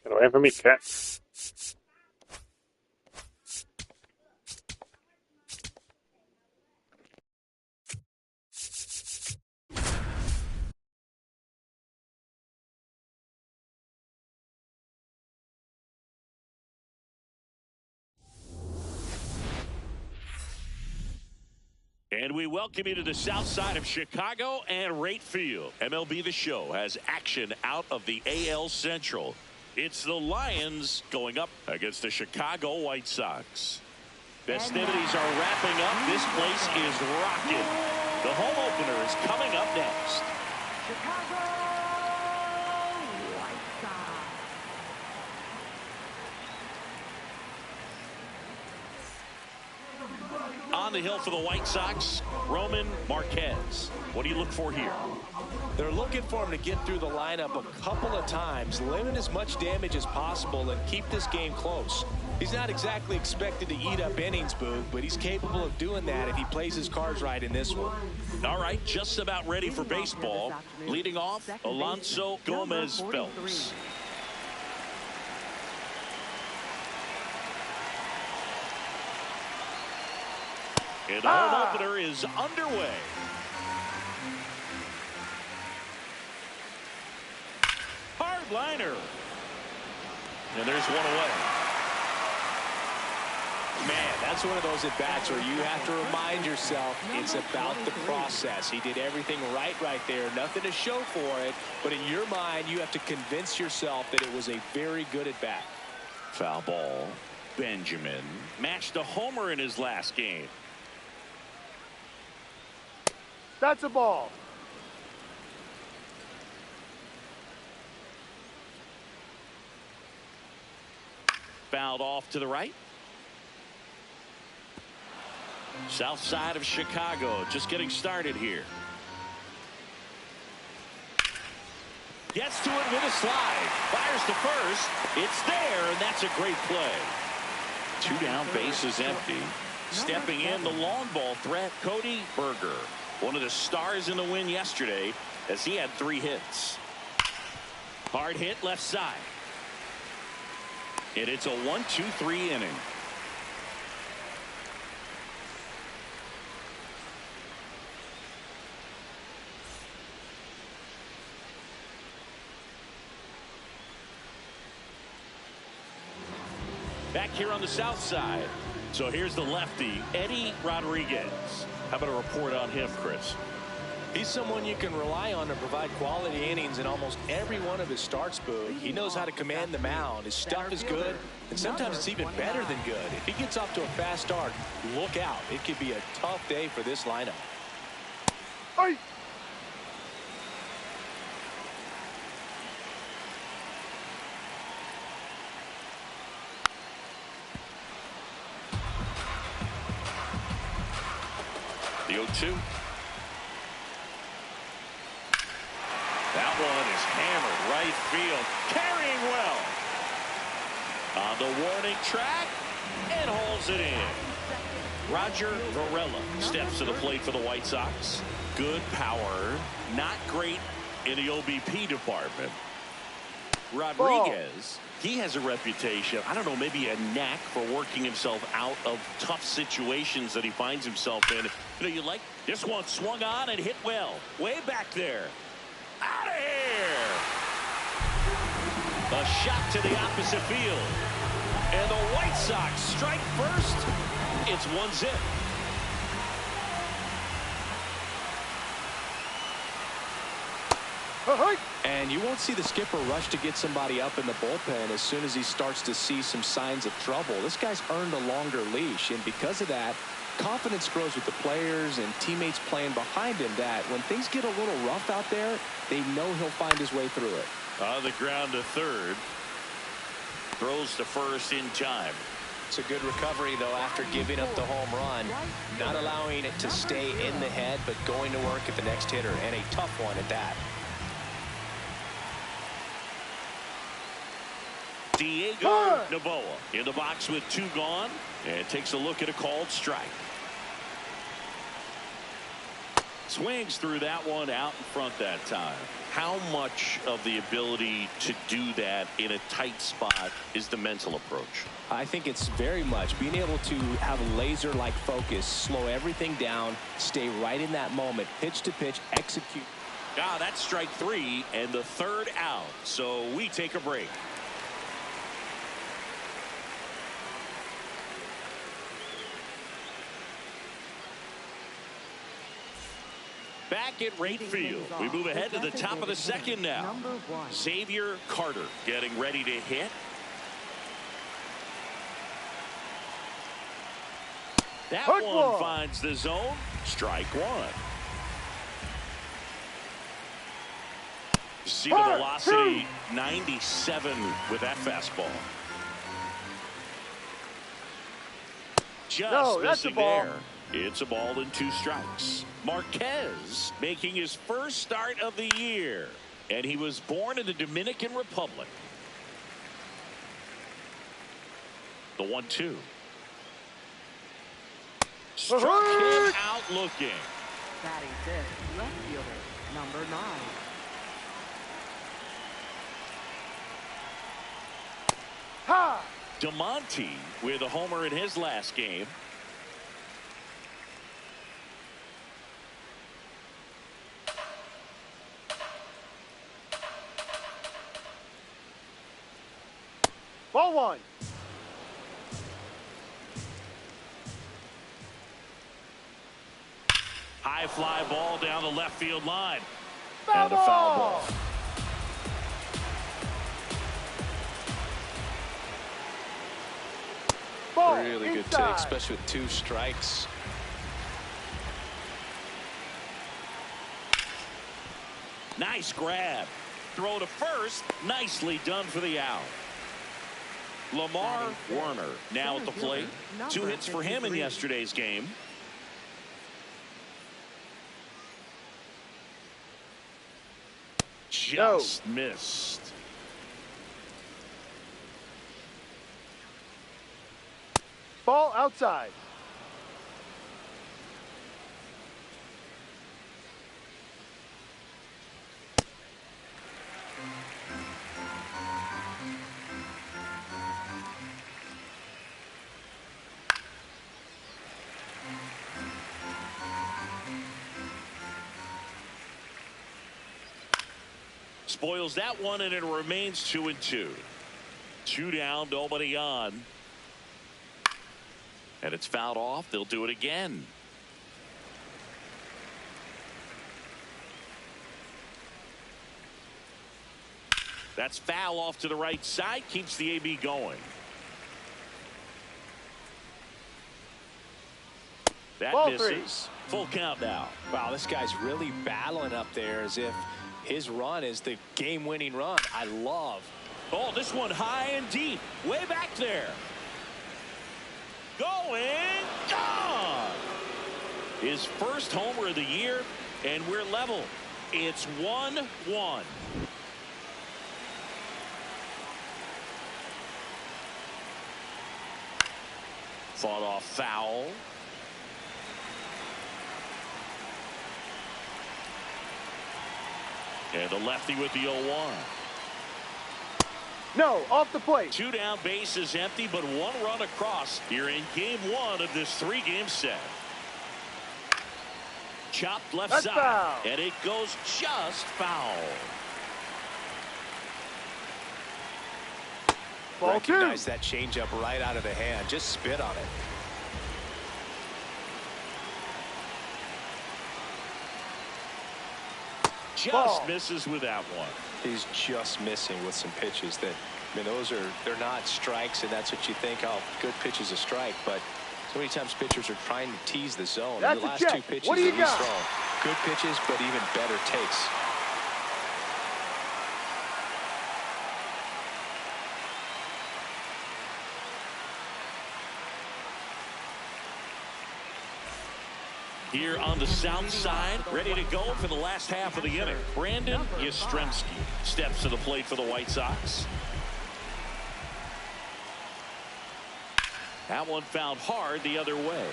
Get away from me, cat. And we welcome you to the south side of Chicago and Rate Field. MLB The Show has action out of the AL Central. It's the Lions going up against the Chicago White Sox. Festivities are wrapping up. This place is rocking. The home opener is coming up next. Chicago White Sox. On the hill for the White Sox, Roman Marquez. What do you look for here? They're looking for him to get through the lineup a couple of times, limit as much damage as possible, and keep this game close. He's not exactly expected to eat up innings, Boog, but he's capable of doing that if he plays his cards right in this one. All right, just about ready for baseball. Leading off, Alonso Gomez Phelps. And the home opener is underway. Hard liner. And there's one away. Man, that's one of those at-bats where you have to remind yourself it's about the process. He did everything right there. Nothing to show for it. But in your mind, you have to convince yourself that it was a very good at-bat. Foul ball. Benjamin matched a homer in his last game. That's a ball. Fouled off to the right. South side of Chicago just getting started here. Gets to it with a slide. Fires to first. It's there, and that's a great play. 2 down, bases empty. Stepping in the long ball threat, Cody Berger. One of the stars in the win yesterday as he had 3 hits. Hard hit left side. And it's a 1-2-3 inning. Back here on the south side. So here's the lefty, Eddie Rodriguez. How about a report on him, Chris? He's someone you can rely on to provide quality innings in almost every one of his starts, Boog. He knows how to command the mound. His stuff is good, and sometimes it's even better than good. If he gets off to a fast start, look out. It could be a tough day for this lineup. Hey. The 0-2. That one is hammered right field. Carrying well. On the warning track and holds it in. Roger Varela steps to the plate for the White Sox. Good power. Not great in the OBP department. Rodriguez, he has a reputation, I don't know, maybe a knack for working himself out of tough situations that he finds himself in. You know, you like this one swung on and hit well. Way back there. Out of here. A shot to the opposite field. And the White Sox strike first. It's 1-0. And you won't see the skipper rush to get somebody up in the bullpen as soon as he starts to see some signs of trouble. This guy's earned a longer leash, and because of that, confidence grows with the players and teammates playing behind him that when things get a little rough out there, they know he'll find his way through it. On the ground to third. Throws to first in time. It's a good recovery, though, after giving up the home run. Not allowing it to stay in the head, but going to work at the next hitter, and a tough one at that. Diego Noboa in the box with 2 gone, and takes a look at a called strike. Swings through that one out in front that time. How much of the ability to do that in a tight spot is the mental approach? I think it's very much being able to have a laser-like focus, slow everything down, stay right in that moment, pitch to pitch, execute. Ah, that's strike 3 and the third out. So we take a break. Back at right field, we move ahead to the top of the second now. Xavier Carter getting ready to hit. That one finds the zone. Strike 1. See the velocity, 97 with that fastball. Just missing there. It's a ball and 2 strikes. Marquez making his first start of the year. And he was born in the Dominican Republic. The 1-2. Struck him out looking. Batting fifth, left fielder, number 9. Ha! DeMonte with a homer in his last game. Ball 1. High fly ball down the left field line. And a foul ball. Really good take, especially with 2 strikes. Nice grab. Throw to first. Nicely done for the out. Lamar Werner now at the plate. 2 hits for him in yesterday's game. Just missed. Ball outside. Spoils that one, and it remains 2-2. 2 down, nobody on. And it's fouled off. They'll do it again. That's foul off to the right side. Keeps the AB going. That Ball misses. 3. Full count now. Wow, this guy's really battling up there as if his run is the game-winning run. I love. Oh, this one high and deep. Way back there. Going. Gone. His first homer of the year, and we're level. It's 1-1. Fought off foul. And the lefty with the 0-1. No, off the plate. 2 down, base is empty, but 1 run across here in game 1 of this 3-game set. Chopped left That's side, foul. and it goes just foul. Ball 2. Recognize that changeup right out of the hand. Just spit on it. Just misses with that one. He's just missing with some pitches that, I mean, they're not strikes, and that's what you think, oh, good pitch is a strike, but so many times pitchers are trying to tease the zone. That's the last a check. 2 pitches What do you that he's got? thrown, good pitches, but even better takes. Here on the south side, ready to go for the last half of the inning. Brandon Yastrzemski steps to the plate for the White Sox. That one found hard the other way.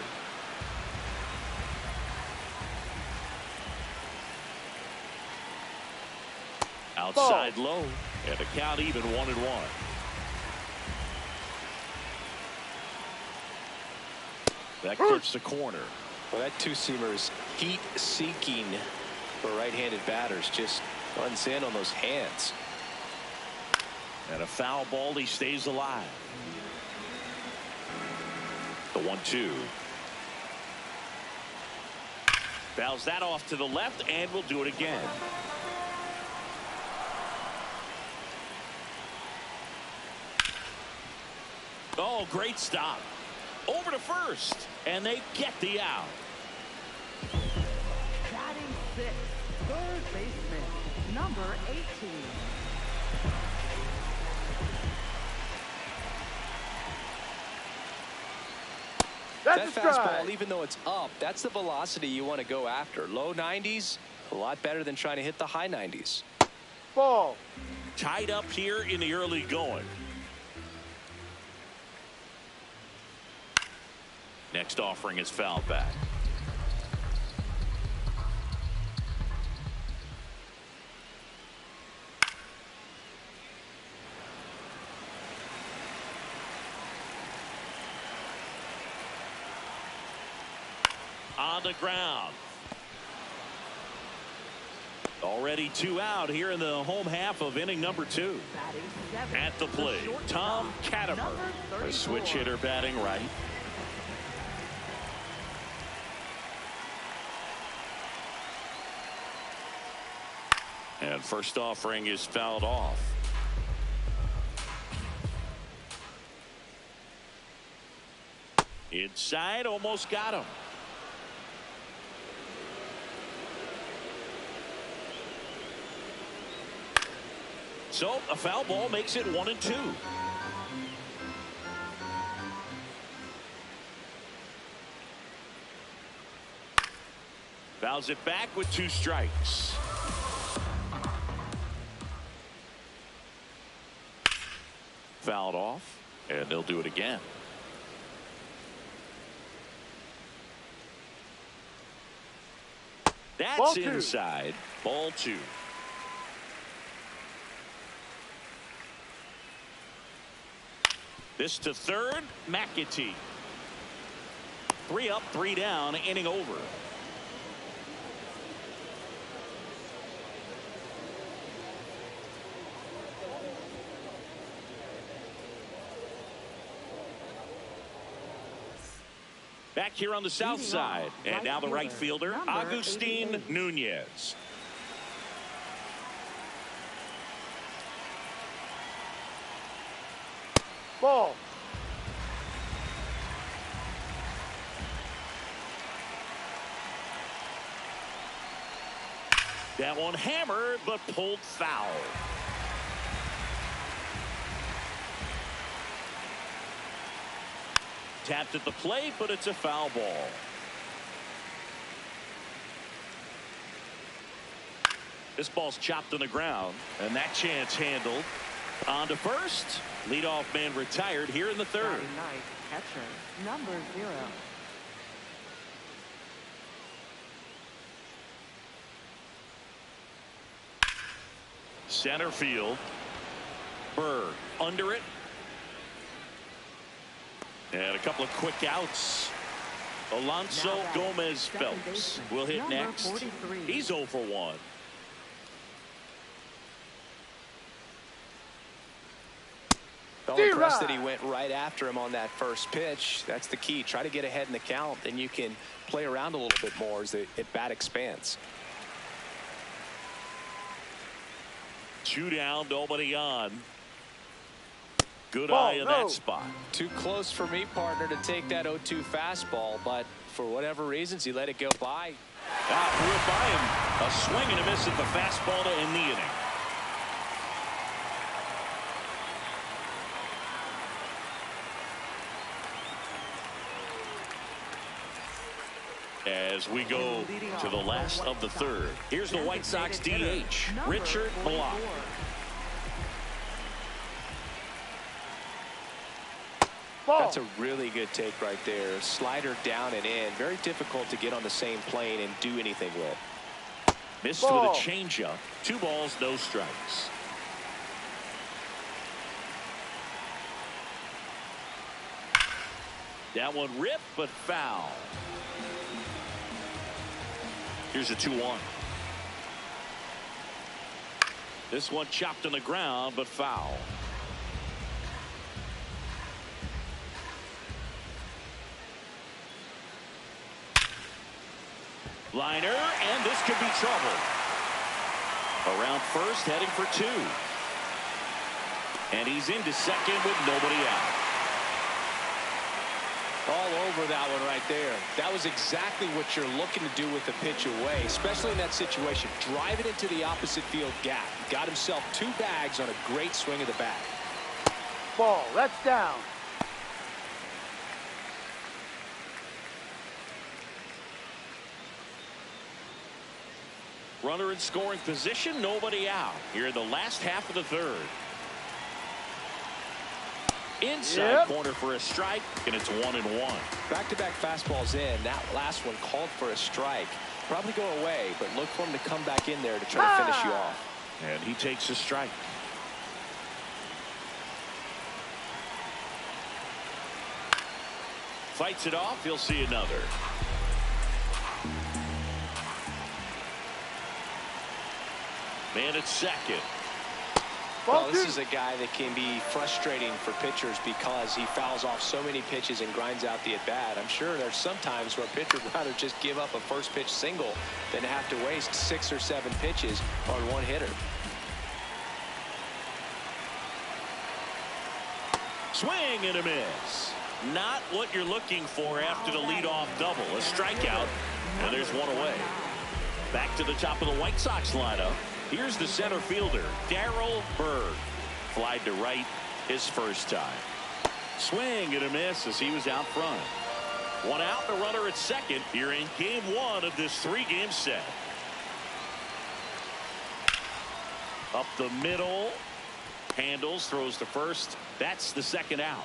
Outside low, and the count even 1-1. That clips the corner. Well, that two-seamer is heat-seeking for right-handed batters. Just runs in on those hands. And a foul ball, he stays alive. The 1-2. Fouls that off to the left, and we'll do it again. Oh, great stop. Over to first, and they get the out. Batting sixth, third baseman, number 18. That's That a fastball, strike. even though it's up, that's the velocity you want to go after. Low 90s, a lot better than trying to hit the high 90s. Ball. Tied up here in the early going. Next offering is fouled back. On the ground. Already 2 out here in the home half of inning number 2. Batting seventh, At the plate, shortstop, Tom Katimer, number a 34. switch hitter batting right. And first offering is fouled off. Inside, almost got him. So a foul ball makes it 1-2. Fouls it back with 2 strikes. Fouled off, and they'll do it again. That's Ball 2. inside. Ball 2. This to third, McAtee. 3 up, 3 down, inning over. Back here on the south Leading side, off, and now the right fielder, number Agustin 88. Nunez. Ball. That one hammered, but pulled foul. Tapped at the plate, but it's a foul ball. This ball's chopped on the ground, and that chance handled. On to first. Leadoff man retired here in the third. Batting ninth, catcher, number 0. Center field. Burr under it. And a couple of quick outs. Alonso Now batting Gomez second Phelps baseman, will hit number next. 43. He's 0 for 1. Felt impressed that he went right after him on that first pitch. That's the key. Try to get ahead in the count, then you can play around a little bit more as the at-bat expands. 2 down, nobody on. Good Ball, eye in no. that spot. Too close for me, partner, to take that 0-2 fastball, but for whatever reasons, he let it go by. Threw it by him. A swing and a miss at the fastball to end the inning. As we go to the last of the third. Here's the White Sox DH, Richard Block. Ball. That's a really good take right there. Slider down and in. Very difficult to get on the same plane and do anything with. Missed Ball. with a changeup. 2 balls, no strikes. That one ripped, but foul. Here's a 2-1. This one chopped on the ground, but foul. Liner, and this could be trouble. Around first, heading for 2. And he's into second with nobody out. All over that one right there. That was exactly what you're looking to do with the pitch away, especially in that situation. Drive it into the opposite field gap. Got himself 2 bags on a great swing of the bat. Ball. That's down. Runner in scoring position, nobody out. Here in the last half of the 3rd. Inside corner for a strike, and it's 1-1. Back-to-back fastballs in. That last one called for a strike. Probably go away, but look for him to come back in there to try to finish you off. And he takes a strike. Fights it off. He'll see another. Man at second. Well, this is a guy that can be frustrating for pitchers because he fouls off so many pitches and grinds out the at-bat. I'm sure there's some times where a pitcher would rather just give up a first pitch single than have to waste 6 or 7 pitches on one hitter. Swing and a miss. Not what you're looking for after the leadoff double. A strikeout, and there's one away. Back to the top of the White Sox lineup. Here's the center fielder, Darryl Bird. Flied to right his first time. Swing and a miss as he was out front. 1 out, the runner at second here in game 1 of this 3-game set. Up the middle. Handles, throws to first. That's the 2nd out.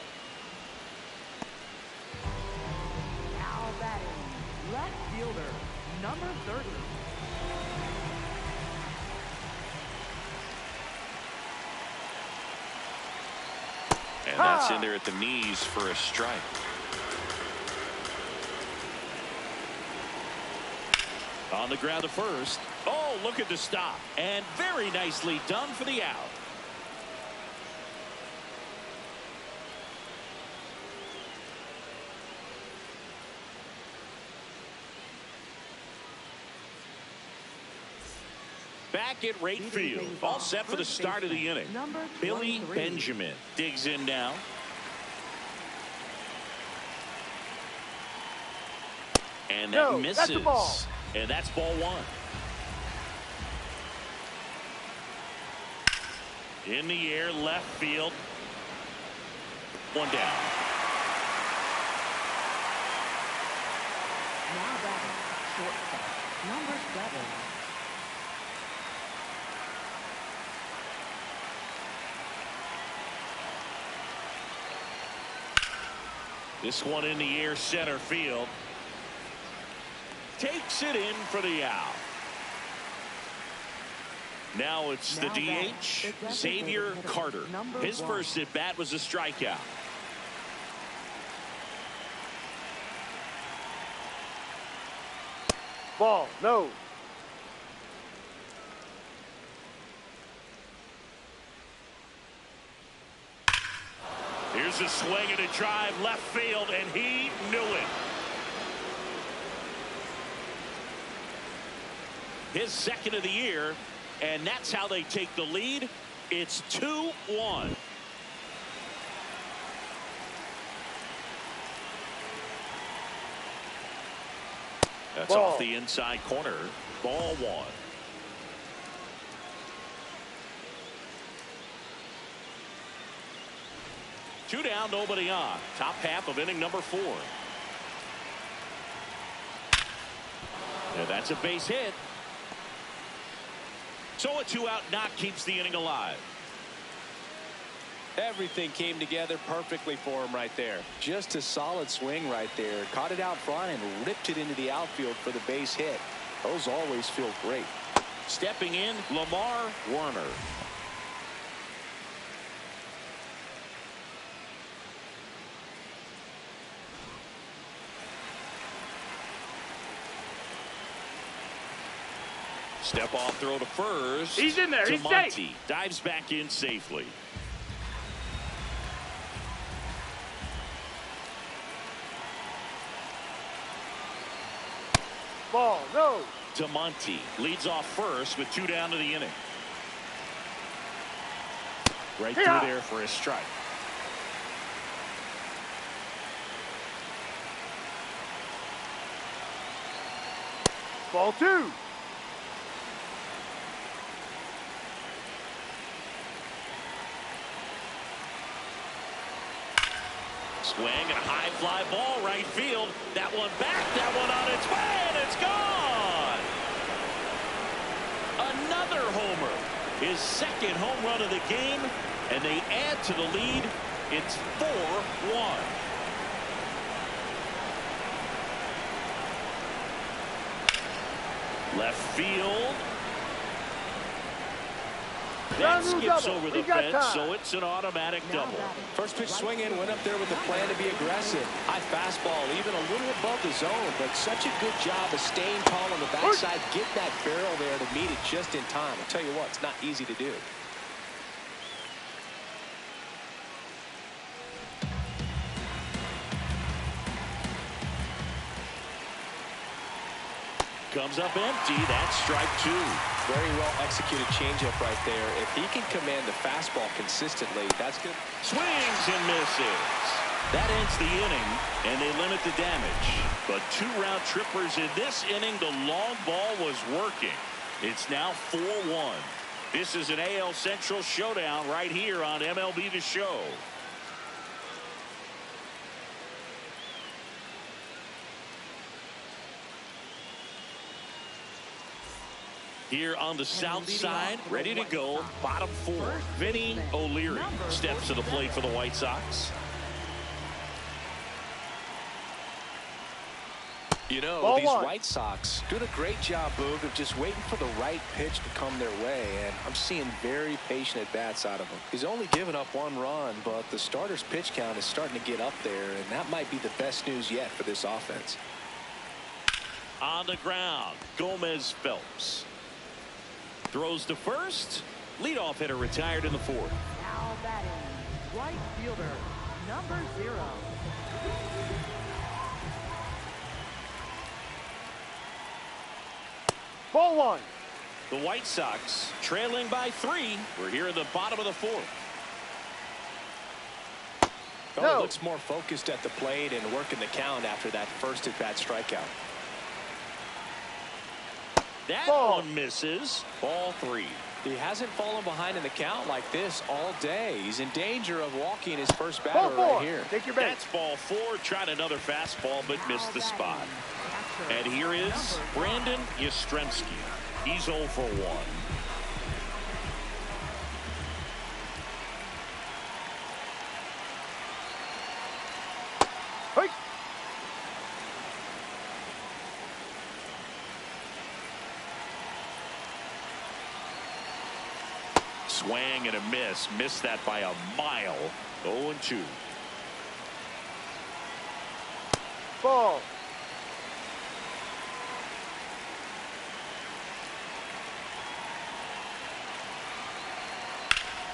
Now batting, left fielder, number 30. And that's in there at the knees for a strike. On the ground to first. Oh, look at the stop. And very nicely done for the out. Back at right field. All set for the start of the inning. Billy Benjamin digs in now. And that misses. That's a ball. And that's ball 1. In the air, left field. 1 down. Now batting, shortstop, number 7. This one in the air, center field. Takes it in for the out. Now it's the DH, Xavier Carter. His first at bat was a strikeout. Ball. No. Here's a swing and a drive left field, and he knew it. His 2nd of the year, and that's how they take the lead. It's 2-1. That's Ball. off the inside corner. Ball 1. Two down, nobody on. Top half of inning number 4. And that's a base hit. So a 2-out knock keeps the inning alive. Everything came together perfectly for him right there. Just a solid swing right there. Caught it out front and ripped it into the outfield for the base hit. Those always feel great. Stepping in, Lamar Warner. Step off throw to first. He's in there. He's safe. Dives back in safely. Ball, no. Monty leads off first with 2 down to the inning. Right through there for a strike. Ball 2. Swing and a high fly ball right field. That one back, that one on its way, and it's gone. Another homer. His second home run of the game, and they add to the lead. It's 4-1. Left field. That skips over the fence, so it's an automatic double. First pitch swing in, went up there with the plan to be aggressive. High fastball, even a little above the zone, but such a good job of staying tall on the backside, get that barrel there to meet it just in time. I'll tell you what, it's not easy to do. Comes up empty. That's strike 2. Very well executed changeup right there. If he can command the fastball consistently, that's good. Swings and misses. That ends the inning, and they limit the damage. But 2 round trippers in this inning. The long ball was working. It's now 4-1. This is an AL Central showdown right here on MLB The Show. Here on the south side, ready to go, bottom 4. Vinny O'Leary steps to the plate for the White Sox. You know, Ball these 1. White Sox doing a great job, Boog, of just waiting for the right pitch to come their way, and I'm seeing very patient at-bats out of him. He's only given up 1 run, but the starter's pitch count is starting to get up there, and that might be the best news yet for this offense. On the ground, Gomez Phelps. Throws to first. Leadoff hitter retired in the 4th. Now batting, right fielder, number 0. Ball 1. The White Sox trailing by 3. We're here in the bottom of the 4th. Well, looks more focused at the plate and working the count after that first at-bat strikeout. That Ball. one misses. Ball 3. He hasn't fallen behind in the count like this all day. He's in danger of walking his first batter Ball 4. right here. Take your base. That's ball 4. Tried another fastball, but missed the spot. And here is Brandon Yastrzemski. He's 0 for 1. Hey. Swing and a miss. Missed that by a mile. 0-2. Ball.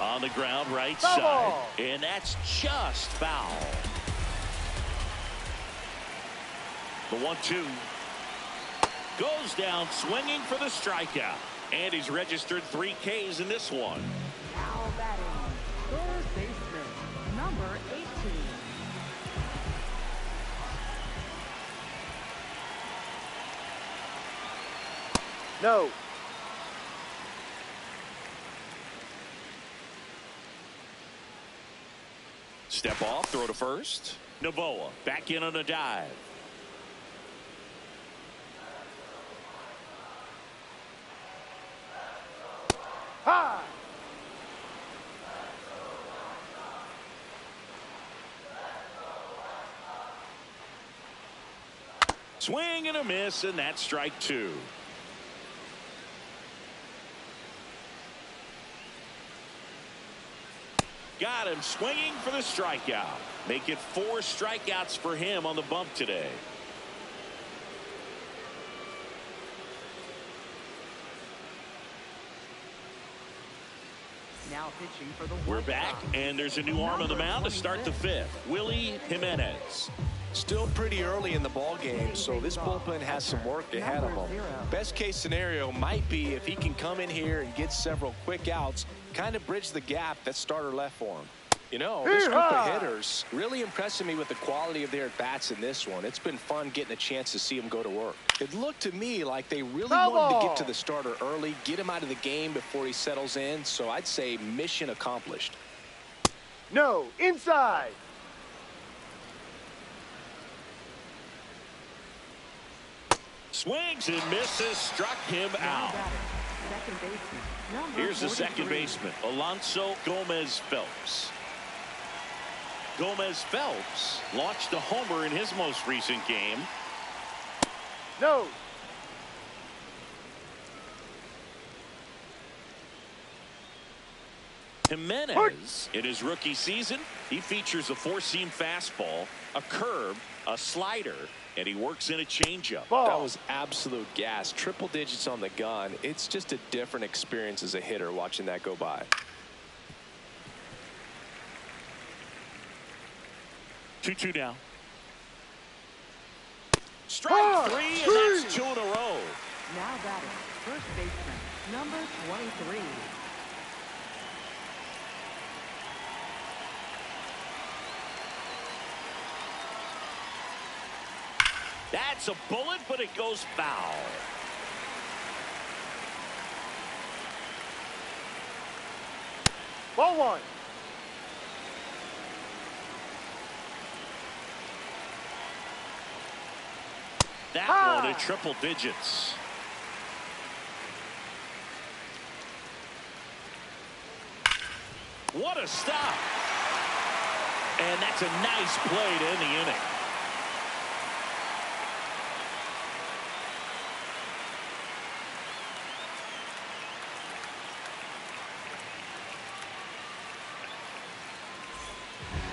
On the ground, right Foul side. ball. And that's just foul. The 1-2. Goes down swinging for the strikeout. And he's registered 3 Ks in this one. Now batting, third baseman, number 18. No. Step off, throw to first. Novoa back in on a dive. Ha! Swing and a miss, and that's strike 2. Got him swinging for the strikeout. Make it 4 strikeouts for him on the bump today. Now pitching for the We're back, and there's a new arm on the mound to start the 5th. Willie Jimenez. Still pretty early in the ball game, so this bullpen has some work ahead of him. Best case scenario might be if he can come in here and get several quick outs, kind of bridge the gap that starter left for him. You know, this group of hitters really impressing me with the quality of their at-bats in this one. It's been fun getting a chance to see them go to work. It looked to me like they really wanted to get to the starter early, get him out of the game before he settles in, so I'd say mission accomplished. No, inside. Swings and misses, struck him out. Here's the second baseman, Alonso Gomez-Phelps. Gomez-Phelps launched a homer in his most recent game. No. Jimenez, in his rookie season, he features a 4-seam fastball, a curve, a slider, and he works in a changeup. That was absolute gas. Triple digits on the gun. It's just a different experience as a hitter watching that go by. 2-2 now. Strike 3, and that's 2 in a row. Now batting, first baseman, number 23. That's a bullet, but it goes foul. Ball 1. That one at triple digits. What a stop. And that's a nice play to end the inning.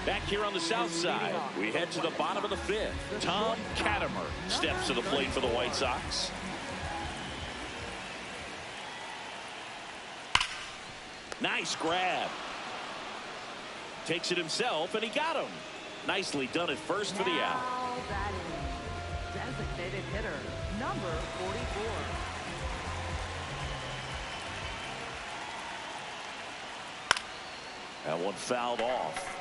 Back here on the south side, we head to the bottom of the 5th. Tom Katimer steps to the plate for the White Sox. Nice grab. Takes it himself, and he got him. Nicely done at first for the out. Now batting, designated hitter, number 44. That one fouled off.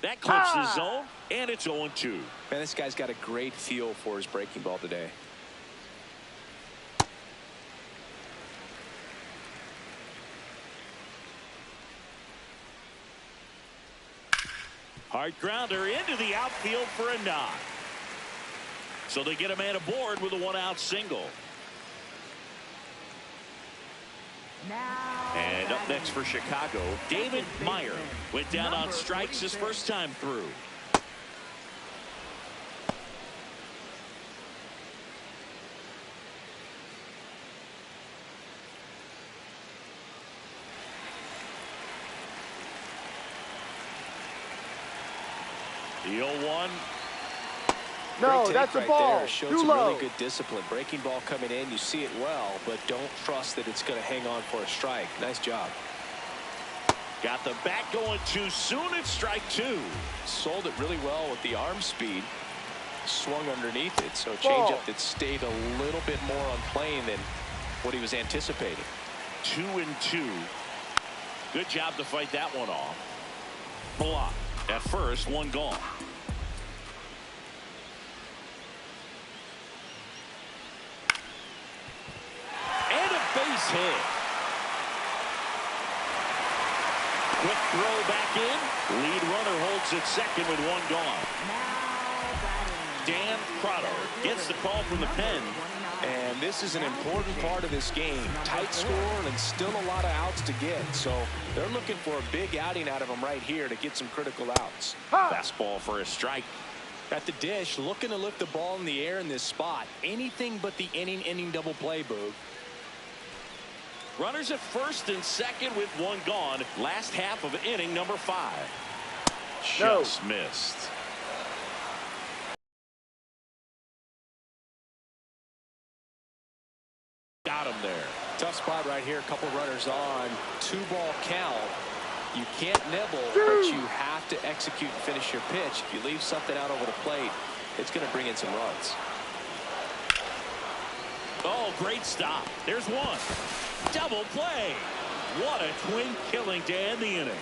That clips the zone, and it's 0-2. Man, this guy's got a great feel for his breaking ball today. Hard grounder into the outfield for a knock. So they get a man aboard with a 1-out single. And up next for Chicago, David Meyer went down on strikes his first time through. The 0-1. No, that's a ball. Showed Too some low. really good discipline. Breaking ball coming in, you see it well, but don't trust that it's going to hang on for a strike. Nice job. Got the bat going too soon. It's strike 2. Sold it really well with the arm speed. Swung underneath it, so Ball. changeup that stayed a little bit more on plane than what he was anticipating. 2-2. Good job to fight that one off. Block at first, one gone. And a base hit. Quick throw back in. Lead runner holds at second with one gone. Dan Prado gets the call from the pen. And this is an important part of this game. Tight score and still a lot of outs to get. So they're looking for a big outing out of him right here to get some critical outs. Fastball for a strike. At the dish, looking to lift the ball in the air in this spot. Anything but the inning double play, Boog. Runners at first and second with one gone. Last half of inning number 5. Just missed. Got him there. Tough spot right here. A couple runners on. 2-ball count. You can't nibble, but you have to execute and finish your pitch. If you leave something out over the plate, it's going to bring in some runs. Oh, great stop. There's one. Double play. What a twin killing to end the inning.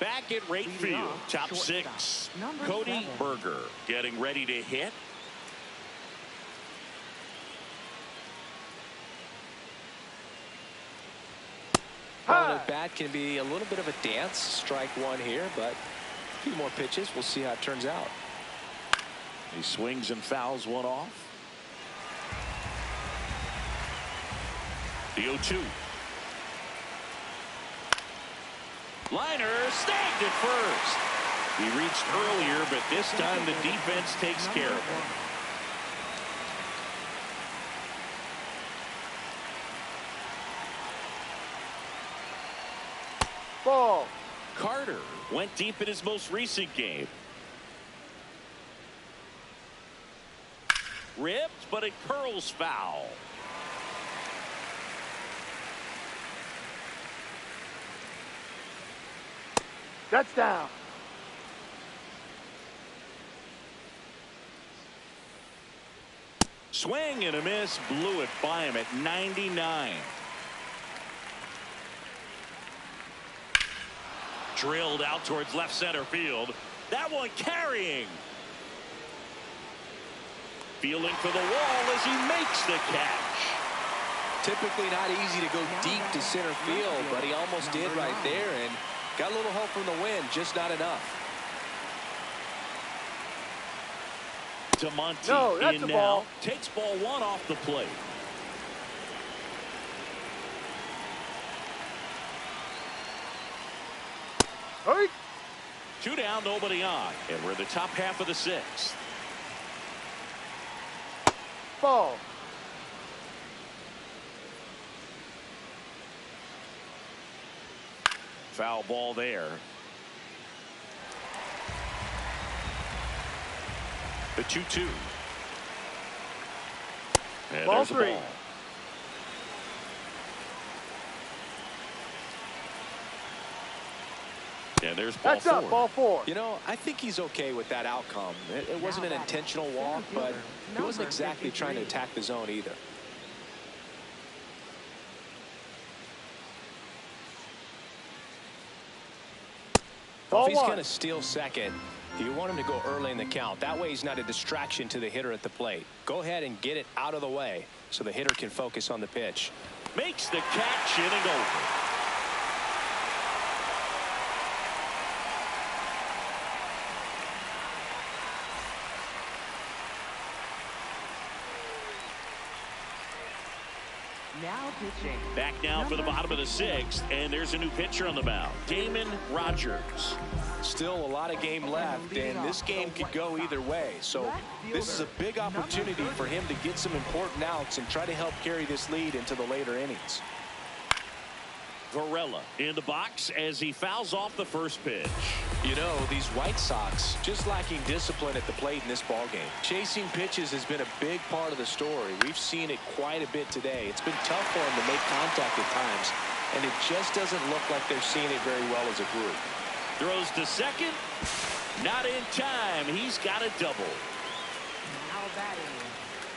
Back at right field, top 6. Cody Berger getting ready to hit. Well, the bat can be a little bit of a dance. Strike one here, but a few more pitches. We'll see how it turns out. He swings and fouls one off. The 0-2. Liner snagged at first. He reached earlier, but this time the defense takes care of him. Ball. Carter went deep in his most recent game. Ripped, but it curls foul. That's down. Swing and a miss, blew it by him at 99. Drilled out towards left center field. That one carrying. Fielding for the wall as he makes the catch. Typically not easy to go deep to center field, but he almost did right there and got a little help from the wind, just not enough. DeMonte in now. Takes ball 1 off the plate. Hurry. 2 down, nobody on. And we're in the top half of the 6th. Ball. Foul ball there. The 2-2. And Ball there's 3. a ball. And there's ball 4. That's up, ball 4. You know, I think he's okay with that outcome. It wasn't an intentional walk, but he wasn't exactly trying to attack the zone either. If he's going to steal second, you want him to go early in the count. That way he's not a distraction to the hitter at the plate. Go ahead and get it out of the way so the hitter can focus on the pitch. Makes the catch, inning over. Now pitching. Back now for the bottom of the 6th, and there's a new pitcher on the mound, Damon Rogers. Still a lot of game left, and this game could go either way. So this is a big opportunity for him to get some important outs and try to help carry this lead into the later innings. Varela in the box as he fouls off the first pitch. You know, these White Sox just lacking discipline at the plate in this ballgame. Chasing pitches has been a big part of the story. We've seen it quite a bit today. It's been tough for them to make contact at times, and it just doesn't look like they're seeing it very well as a group. Throws to second. Not in time. He's got a double. Now batting.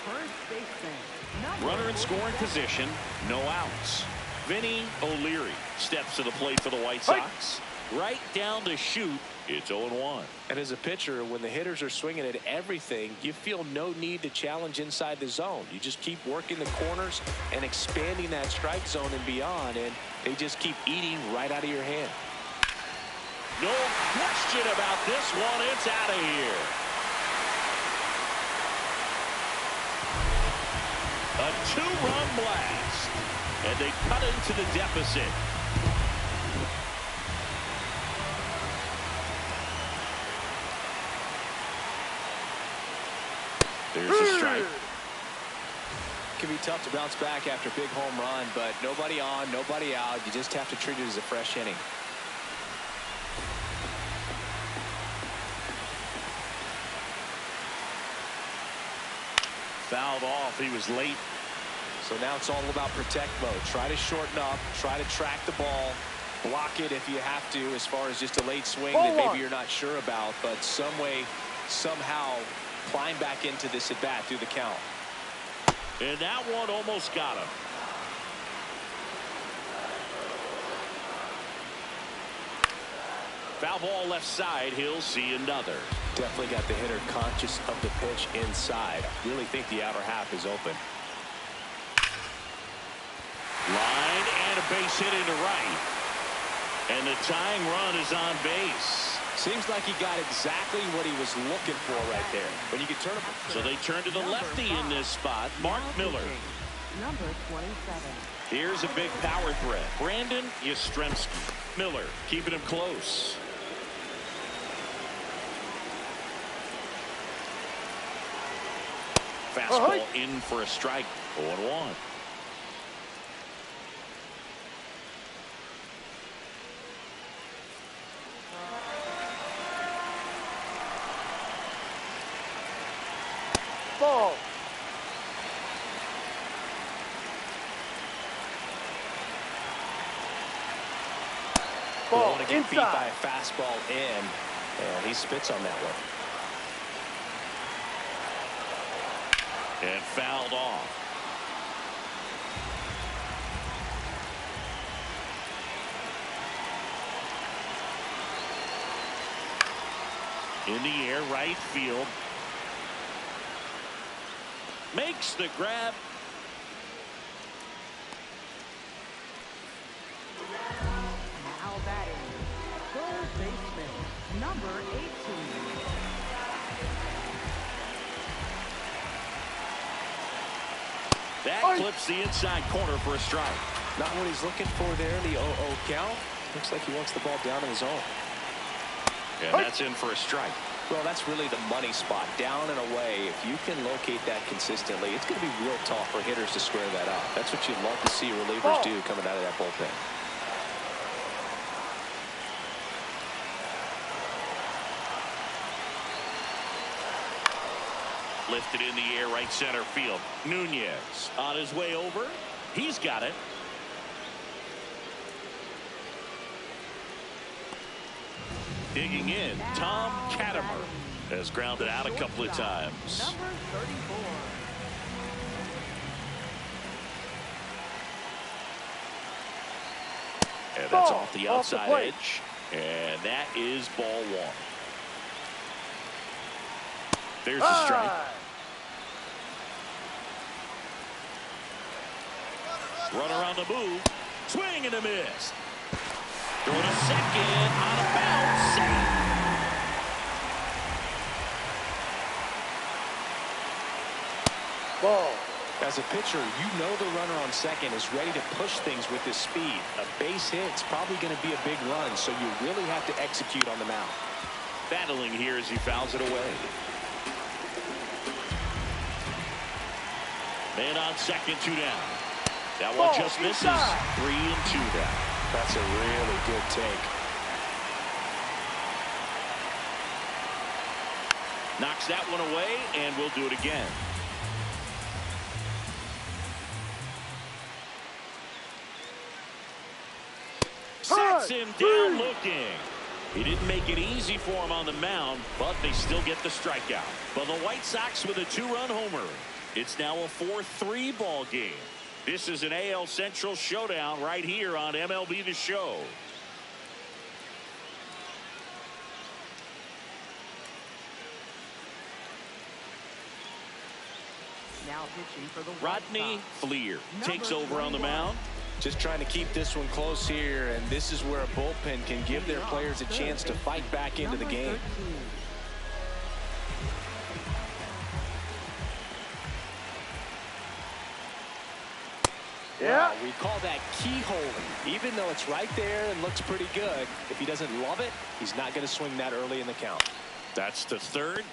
First baseman. Runner in scoring position. No outs. Vinny O'Leary steps to the plate for the White Sox. Right down to shoot. It's 0-1. And as a pitcher, when the hitters are swinging at everything, you feel no need to challenge inside the zone. You just keep working the corners and expanding that strike zone and beyond, and they just keep eating right out of your hand. No question about this one. It's out of here. A 2-run blast. And they cut into the deficit. There's a strike. It can be tough to bounce back after a big home run, but nobody on, nobody out. You just have to treat it as a fresh inning. Fouled off. He was late. So now it's all about protect mode. Try to shorten up, try to track the ball, block it if you have to, as far as just a late swing that maybe you're not sure about, but some way, somehow climb back into this at bat through the count. And that one almost got him. Foul ball left side. He'll see another. Definitely got the hitter conscious of the pitch inside. Really think the outer half is open. Line and a base hit into right. And the tying run is on base. Seems like he got exactly what he was looking for right there. When you can turn him. So they turn to the lefty in this spot, Mark Miller. Number 27. Here's a big power threat. Brandon Yastrzemski. Miller keeping him close. Fastball in for a strike. 0-1. Ball. Ball to get beat by a fastball in, and he spits on that one. And fouled off. In the air, right field. Makes the grab. Now batting, third baseman, number 18. That clips the inside corner for a strike. Not what he's looking for there, the 0-0 count. Looks like he wants the ball down in his zone. And that's in for a strike. Well, that's really the money spot, down and away. If you can locate that consistently, it's going to be real tough for hitters to square that up. That's what you love to see relievers do coming out of that bullpen. Lifted in the air, right center field. Nunez on his way over. He's got it. Digging in, Tom Katimer has grounded out a couple of times. Number 34. And that's off the outside edge. And that is ball one. There's a strike. Runner on the move. Swing and a miss. Throw to second. Out of bounds. Safe. Ball. As a pitcher, you know the runner on second is ready to push things with his speed. A base hit's probably going to be a big run, so you really have to execute on the mound. Battling here as he fouls it away. Man on second, 2 down. That one just misses. 3 and 2 down. That's a really good take. Knocks that one away, and we'll do it again. Sets him down looking. He didn't make it easy for him on the mound, but they still get the strikeout. But the White Sox with a 2-run homer. It's now a 4-3 ball game. This is an AL Central showdown right here on MLB The Show. Now pitching for the Rodney Fleer takes over on the mound. Just trying to keep this one close here, and this is where a bullpen can give their players a chance to fight back into the game. Yeah. Wow, we call that keyholing. Even though it's right there and looks pretty good, if he doesn't love it, he's not going to swing that early in the count. That's the third.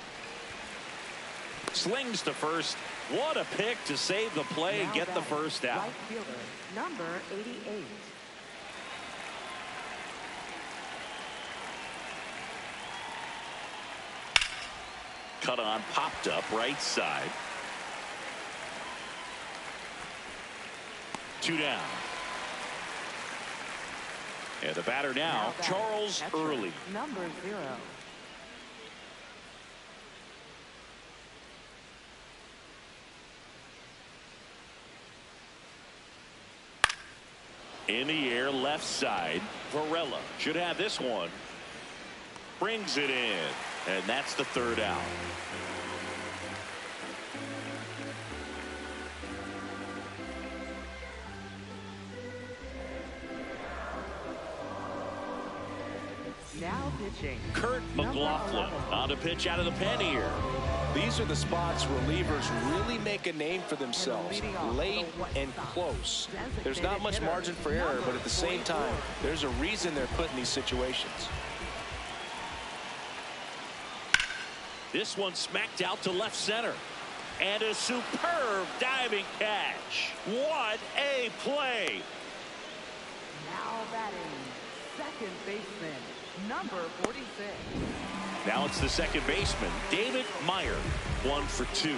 Slings to first. What a pick to save the play and get the first out. Right fielder, number 88. Cut on, popped up right side. 2 down. And the batter now Charles catcher, Early. Number 0. In the air, left side. Varela should have this one. Brings it in. And that's the 3rd out. Now pitching. Kurt McLaughlin on to pitch out of the pen here. These are the spots relievers really make a name for themselves, late and close. There's not much margin for error, but at the same time, there's a reason they're put in these situations. This one smacked out to left center. And a superb diving catch. What a play. Now batting, second baseman, number 46. Now it's the second baseman, David Meyer. 1 for 2.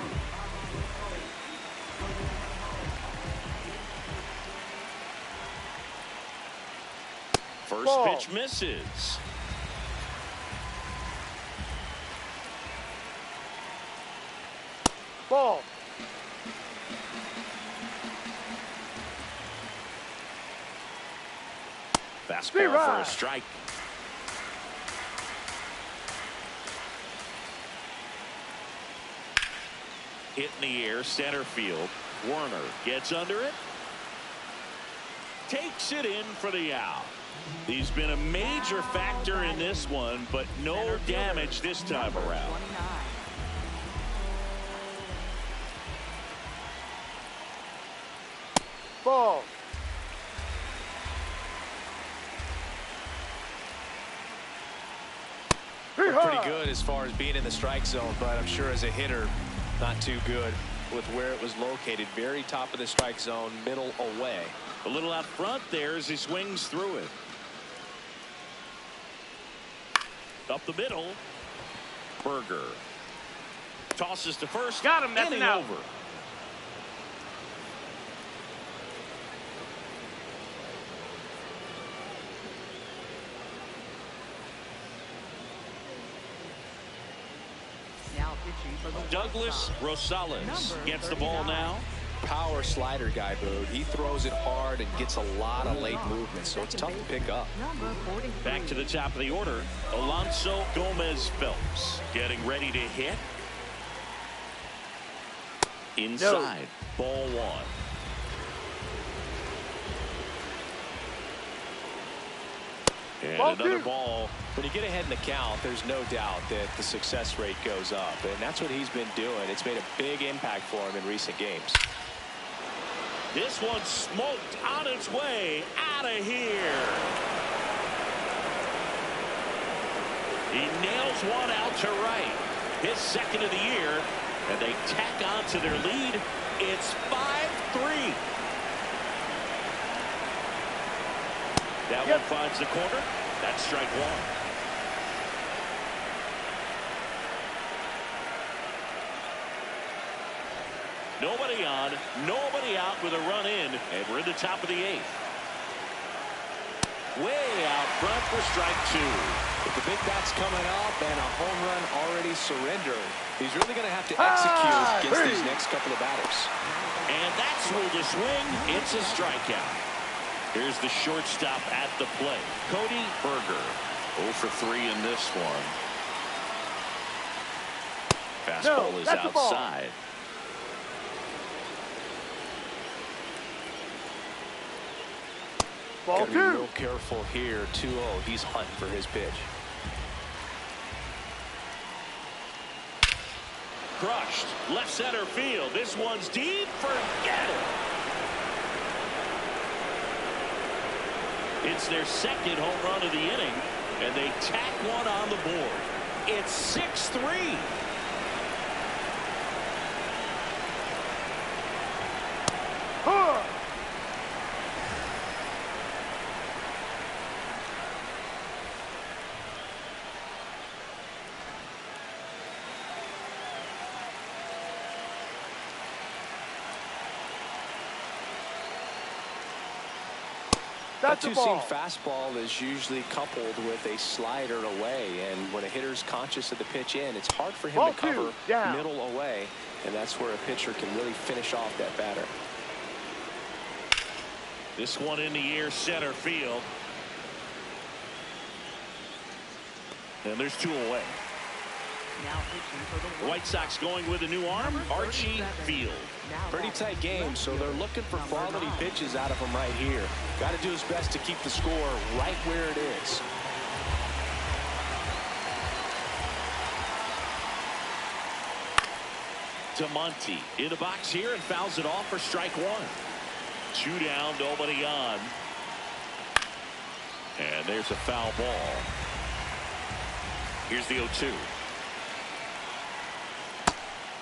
First Ball. pitch misses. Ball. Fastball for a strike. Hit in the air, center field. Werner gets under it. Takes it in for the out. He's been a major factor in this one, but no damage this time around. 29. Ball. Pretty good as far as being in the strike zone, but I'm sure as a hitter, not too good with where it was located. Very top of the strike zone, middle away. A little out front there as he swings through it. Up the middle. Berger tosses to first. Got him. That's inning an out. over. Now pitching for the Douglas Whitesox. Rosales Number gets the ball 39. now. Power slider guy, Boog. He throws it hard and gets a lot of late movement, so it's tough to pick up. Number 43. Back to the top of the order. Alonso Gomez Phelps getting ready to hit. Inside. Ball 1. And Ball another 2. ball. When you get ahead in the count, there's no doubt that the success rate goes up, and that's what he's been doing. It's made a big impact for him in recent games. This one smoked on its way out of here. He nails one out to right. His second of the year, and they tack on to their lead. It's 5-3. That one finds the corner. That's strike 1. Nobody on, nobody out with a run in, and we're in the top of the 8th. Way out front for strike 2. With the big bats coming up and a home run already surrendered, he's really going to have to execute against these next couple of batters. And that's where the swing, it's a strikeout. Here's the shortstop at the plate, Cody Berger. 0 for 3 in this one. Fastball is outside. Ball Gotta be 2. real careful here. 2-0. He's hunting for his pitch. Crushed. Left center field. This one's deep. Forget it. It's their second home run of the inning, and they tack one on the board. It's 6-3. That's That a two-seam ball. fastball is usually coupled with a slider away, and when a hitter's conscious of the pitch in, it's hard for him Ball to cover two, down. middle away, and that's where a pitcher can really finish off that batter. This one in the air, center field. And there's 2 away. Now pitching for the White Sox going with a new arm, Number Archie 37. Field. Now Pretty batting tight game, left so they're field, looking for number quality 9. pitches out of him right here. Got to do his best to keep the score right where it is. DeMonte in the box here and fouls it off for strike 1. 2 down, nobody on. And there's a foul ball. Here's the 0-2.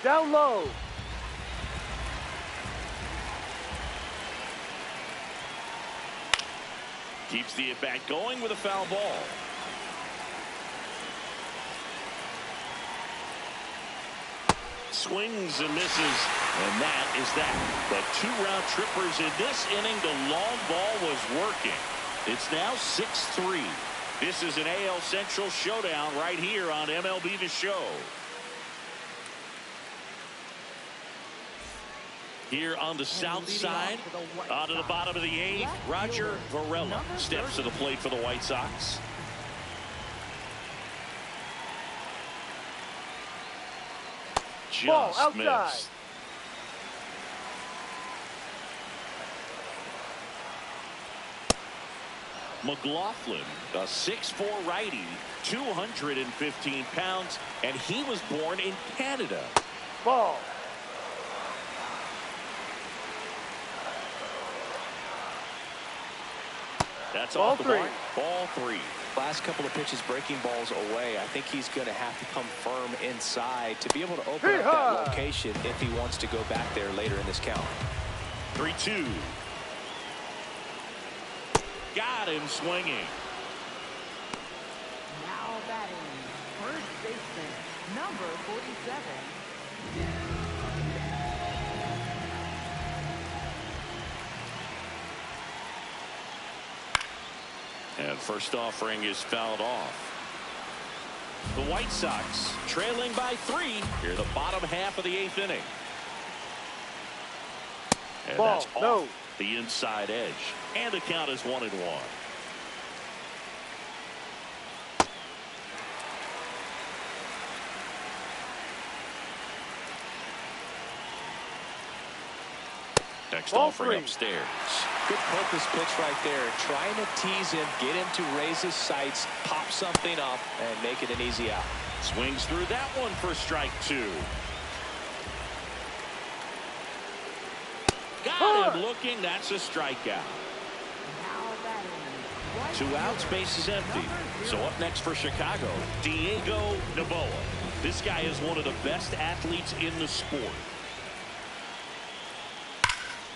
Down low. Keeps the at-bat going with a foul ball. Swings and misses, and that is that. But 2 round trippers in this inning. The long ball was working. It's now 6-3. This is an AL Central showdown right here on MLB The Show. Here on the south side, out of the bottom of the 8th, Roger Varela steps to the plate for the White Sox. Ball Just outside. missed. McLaughlin, a 6'4" righty, 215 pounds, and he was born in Canada. Ball. That's Ball off the 3. mark. Ball 3. Last couple of pitches breaking balls away. I think he's going to have to come firm inside to be able to open up that location if he wants to go back there later in this count. 3-2. Got him swinging. Now batting first baseman, number 47. And first offering is fouled off. The White Sox trailing by 3 here in the bottom half of the 8th inning. And Ball, that's off no. the inside edge. And the count is 1-1. Next Ball offering 3. upstairs. Good purpose pitch right there. Trying to tease him, get him to raise his sights, pop something up, and make it an easy out. Swings through that one for strike 2. Got him looking. That's a strikeout. Now batting 2 outs, base is empty. So up next for Chicago, Diego Noboa. This guy is one of the best athletes in the sport.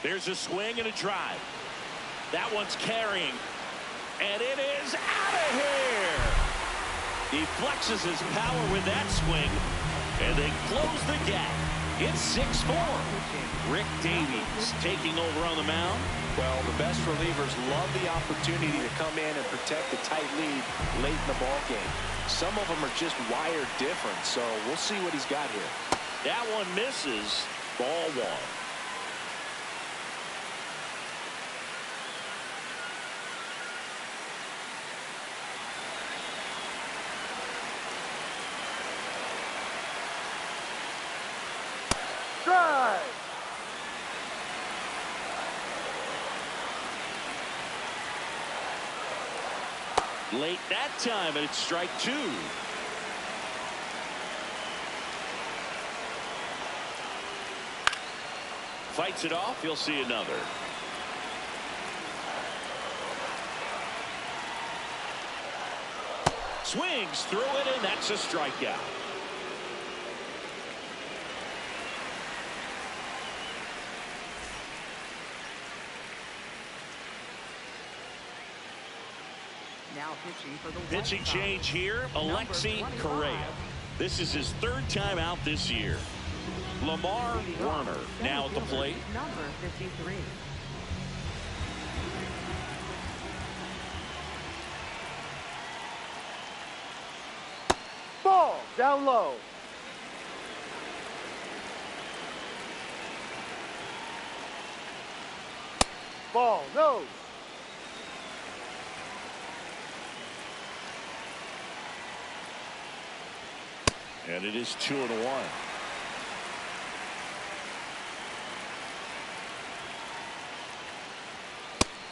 There's a swing and a drive. That one's carrying. And it is out of here. He flexes his power with that swing. And they close the gap. It's 6-4. Rick Davies taking over on the mound. Well, the best relievers love the opportunity to come in and protect the tight lead late in the ball game. Some of them are just wired different, so we'll see what he's got here. That one misses. Ball 1. Drive. Late that time, and it's strike 2. Fights it off. You'll see another. Swings through it, and that's a strikeout. Now pitching for the Pitching White Sox, change here. number Alexi 25. Correa. This is his 3rd time out this year. Lamar Werner now at the plate. Number 53. Down low. Ball, no. And it is 2-1.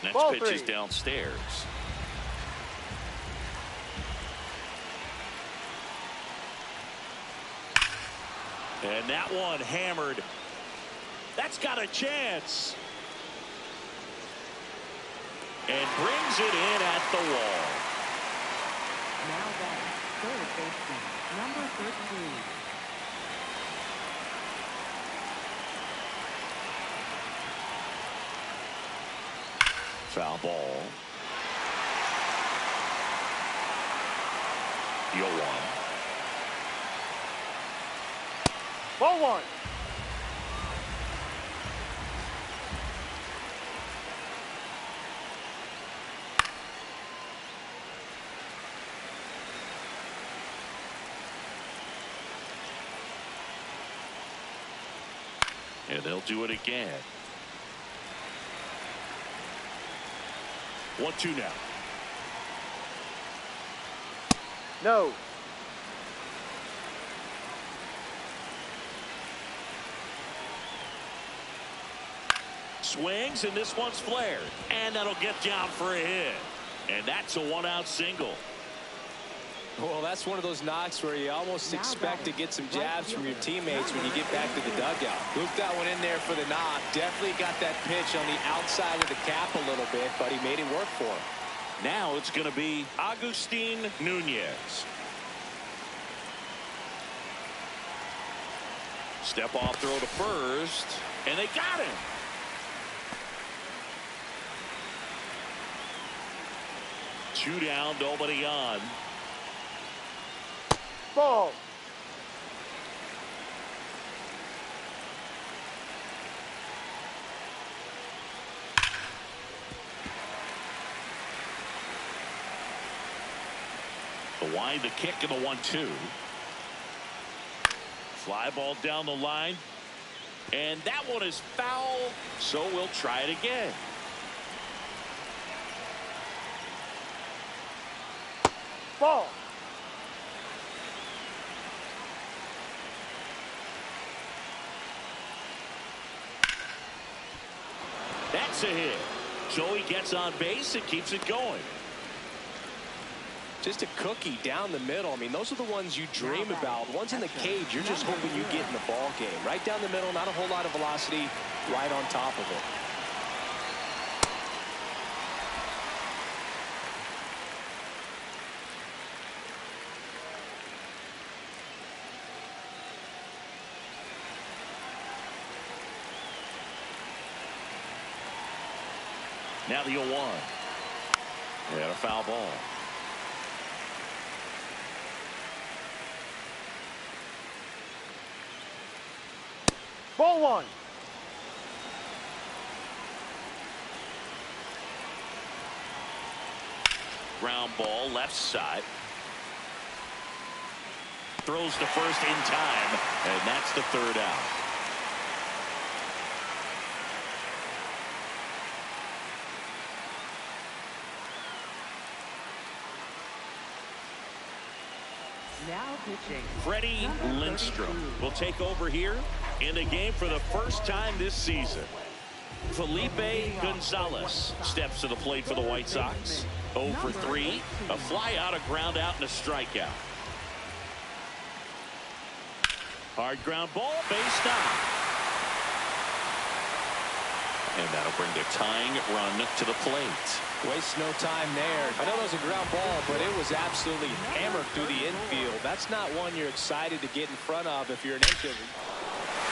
Next Ball pitch is three. downstairs. And that one hammered. That's got a chance. And brings it in at the wall. Now batting, third baseman, number 13. Foul ball. 0-1. Ball one. And they'll do it again. 1-2 now. No. Swings, and this one's flared. And that'll get down for a hit. And that's a one-out single. Well, that's one of those knocks where you almost expect to get some jabs from your teammates when you get back to the dugout. Looped that one in there for the knock. Definitely got that pitch on the outside of the cap a little bit, but he made it work for him. Now it's going to be Agustin Nunez. Step off throw to first, and they got him. Two down, nobody on. Ball. The wind, the kick, and the 1-2. Fly ball down the line. And that one is foul, so we'll try it again. Ball. That's a hit. Joey gets on base and keeps it going. Just a cookie down the middle. I mean, those are the ones you dream about. Ones in the cage, you're just hoping you get in the ball game. Right down the middle, not a whole lot of velocity, right on top of it. Now the 0-1. And a foul ball. Ball one. Ground ball left side. Throws to first in time, and that's the third out. Now pitching, Freddie number Lindstrom 32. will take over here in the game for the first time this season. Felipe Gonzalez steps to the plate for the White Sox. 0 for 3, a fly out, a ground out, and a strikeout. Hard ground ball, base down. And that'll bring the tying run to the plate. Waste no time there. I know it was a ground ball, but it was absolutely hammered through the infield. That's not one you're excited to get in front of if you're an infielder.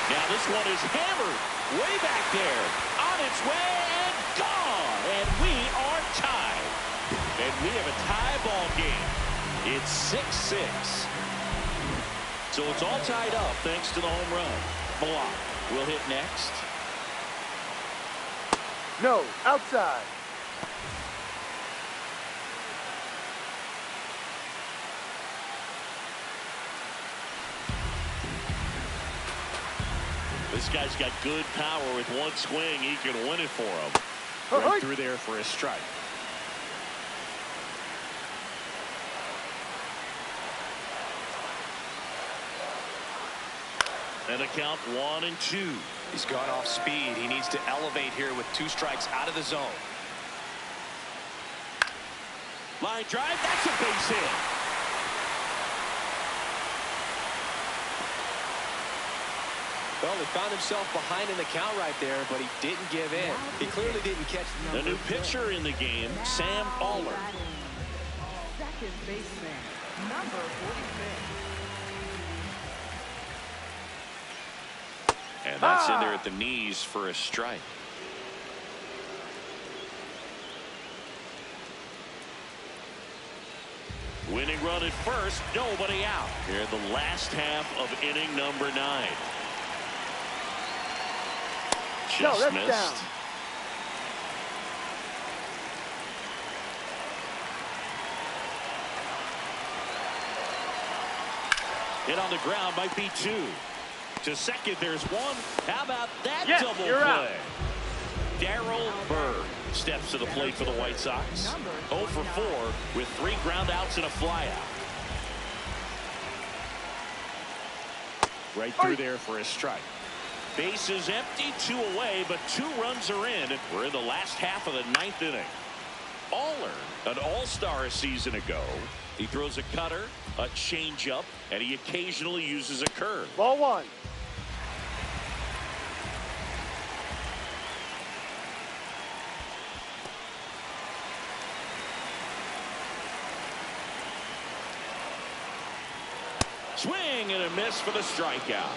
Now this one is hammered way back there. On its way and gone. And we are tied. And we have a tie ball game. It's 6-6. So it's all tied up thanks to the home run. Block will hit next. No. Outside. This guy's got good power. With one swing, he can win it for him. Right through there for a strike. And a count 1-2. He's gone off speed. He needs to elevate here with 2 strikes out of the zone. Line drive. That's a base hit. Well, he found himself behind in the count right there, but he didn't give in. He clearly didn't catch the new pitcher in the game, Sam Aller. Second baseman, number 46. And that's in there at the knees for a strike. Winning run at first, nobody out. Here in the last half of inning number 9. Just missed. Down. Hit on the ground, might be 2. To second, there's 1. How about that double play? Darryl Bird steps to the plate for the White Sox. 0 for 4 with 3 ground outs and a flyout. Right through there for a strike. Base is empty, 2 away, but 2 runs are in. We're in the last half of the 9th inning. Aller, an all-star a season ago. He throws a cutter, a changeup, and he occasionally uses a curve. Ball 1. Swing and a miss for the strikeout.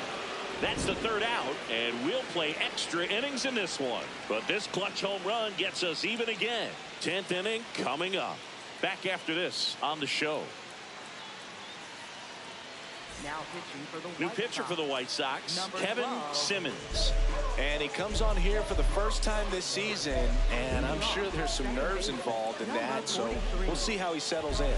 That's the 3rd out, and we'll play extra innings in this one. But this clutch home run gets us even again. 10th inning coming up. Back after this on the show. Now pitching for the New pitcher for the White Sox, Kevin 12. Simmons. And he comes on here for the first time this season, and I'm sure there's some nerves involved in that, so we'll see how he settles in.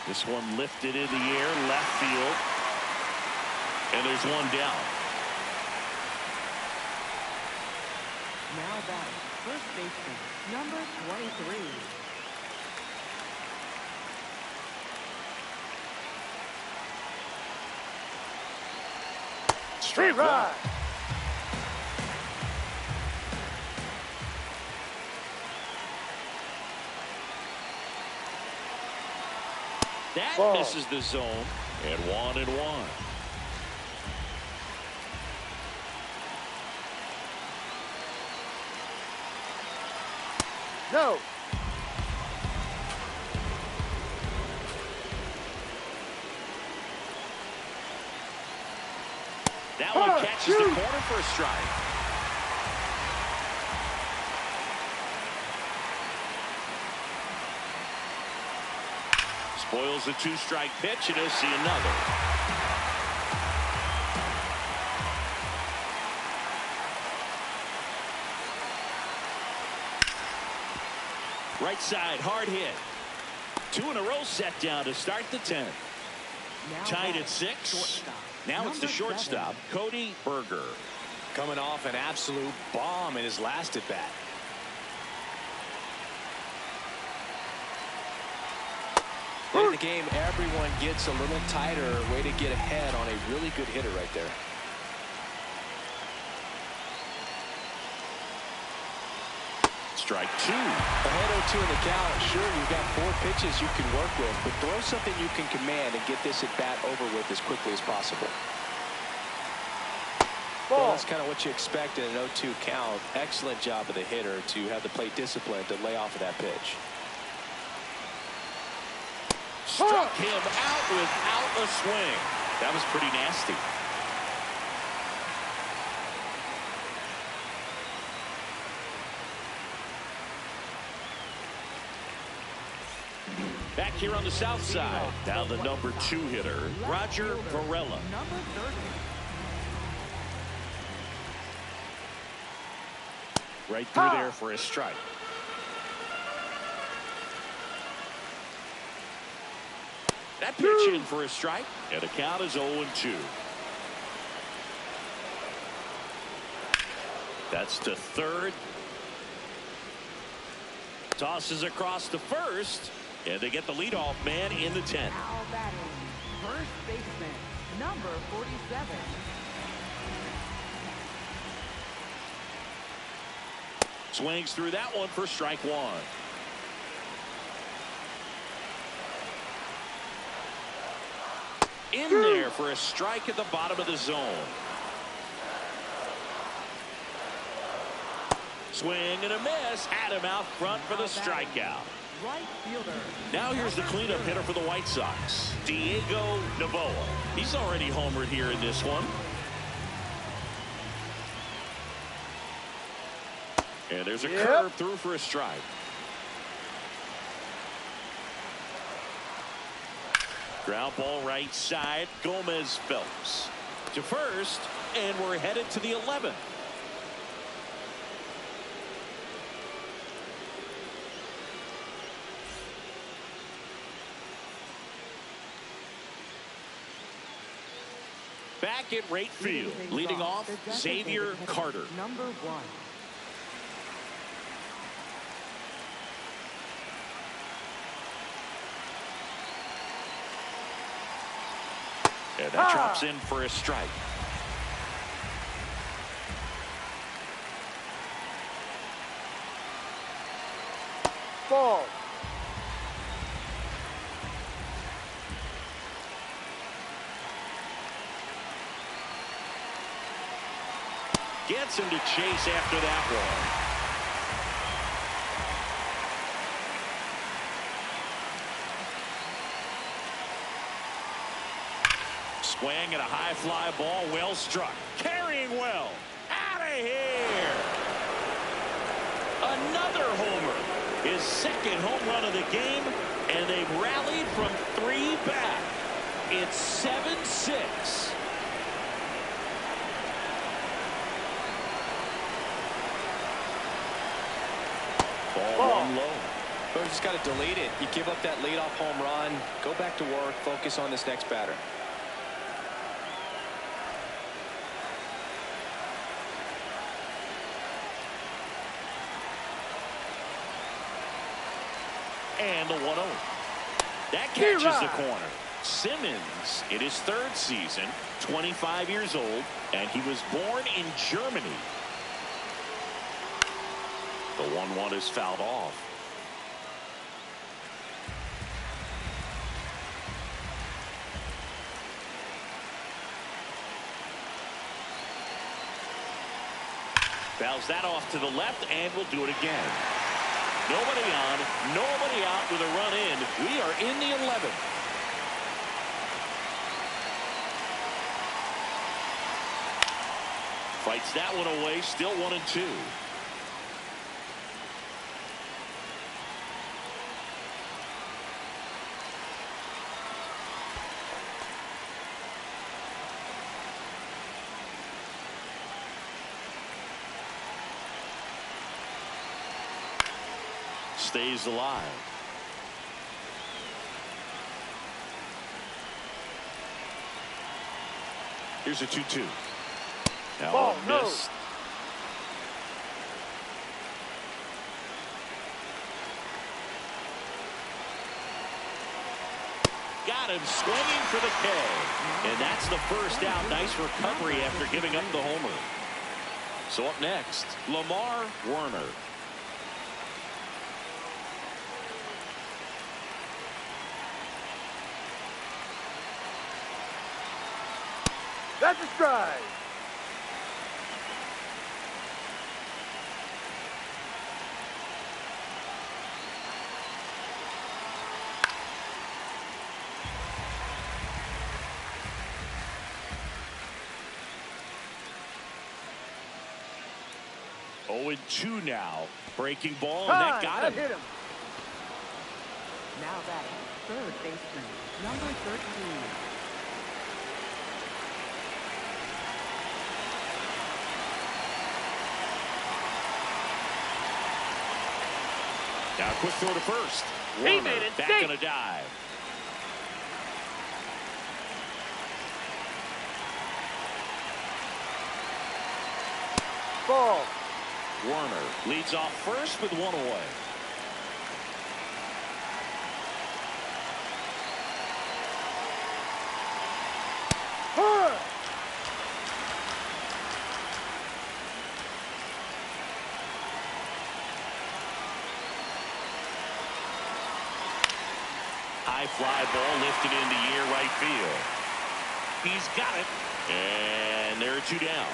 This one lifted in the air, left field. And there's 1 down. Now batting, first baseman, number 23. Straight Right. That Ball. misses the zone. And 1-1. No. That one catches the corner for a strike. Spoils the 2-strike pitch, and he'll see another. Right side, hard hit. 2 in a row set down to start the 10th. Tied at 6. Now it's the shortstop, Cody Berger. Coming off an absolute bomb in his last at bat. Late in the game, everyone gets a little tighter. Way to get ahead on a really good hitter right there. Strike 2. Ahead 0-2 in the count. Sure, you've got 4 pitches you can work with, but throw something you can command and get this at bat over with as quickly as possible. Well, that's kind of what you expect in an 0-2 count. Excellent job of the hitter to have the plate discipline to lay off of that pitch. Struck him out without a swing. That was pretty nasty. Back here on the south side, now the number 2 hitter, Roger Varela. Number 30. Right through there for a strike. That pitch in for a strike, and the count is 0-2. That's to third. Tosses across to first, and they get the leadoff man in the 10th. Now batting, first baseman, number 47. Swings through that one for strike one. In there for a strike at the bottom of the zone. Swing and a miss. Had him out front for the strikeout. Right fielder. Now here's the cleanup hitter for the White Sox, Diego Novoa. He's already homered here in this one. And there's a curve through for a strike. Ground ball right side. Gomez Phelps to first, and we're headed to the 11th. Back at right field, leading off, Xavier Carter. Number 1. And that drops in for a strike. Ball. Gets him to chase after that one. Swing at a high fly ball, well struck. Carrying well. Out of here. Another homer. His second home run of the game, and they've rallied from 3 back. It's 7-6. Ball one low. But just got to delete it. You give up that leadoff home run. Go back to work. Focus on this next batter. And the 1-0. That catches the corner. Simmons in his 3rd season, 25 years old, and he was born in Germany. The 1-1 is fouled off. Fouls that off to the left, and we'll do it again. Nobody on, nobody out with a run in. We are in the 11th. Fights that one away, still 1-2. Stays alive. Here's a 2-2. Now Ball, no. missed. Got him swinging for the K. And that's the first out. Nice recovery after giving up the homer. So up next, Lamar Werner. That's a strike. Oh, 2 now. Breaking ball, and that got him. Hit him. Now batting, 3rd baseman, number 13. Now quick throw to first. He Werner made it back safe. on a dive. Ball. Warner leads off first with one away. High fly ball lifted in the air right field. He's got it. And there are two down.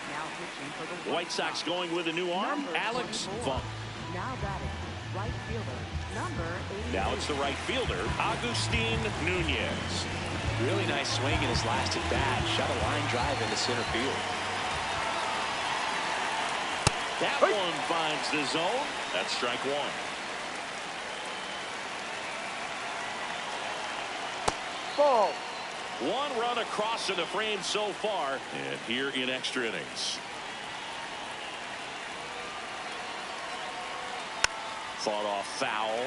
Now pitching for the White Sox going with a new arm, Number Alex 24. Funk. Now batting, right fielder, number 88. Now it's the right fielder, Agustin Nunez. Really nice swing in his last at bat. Shot a line drive into center field. That one finds the zone. That's strike one. Ball. One run across in the frame so far, and here in extra innings. Fought off foul.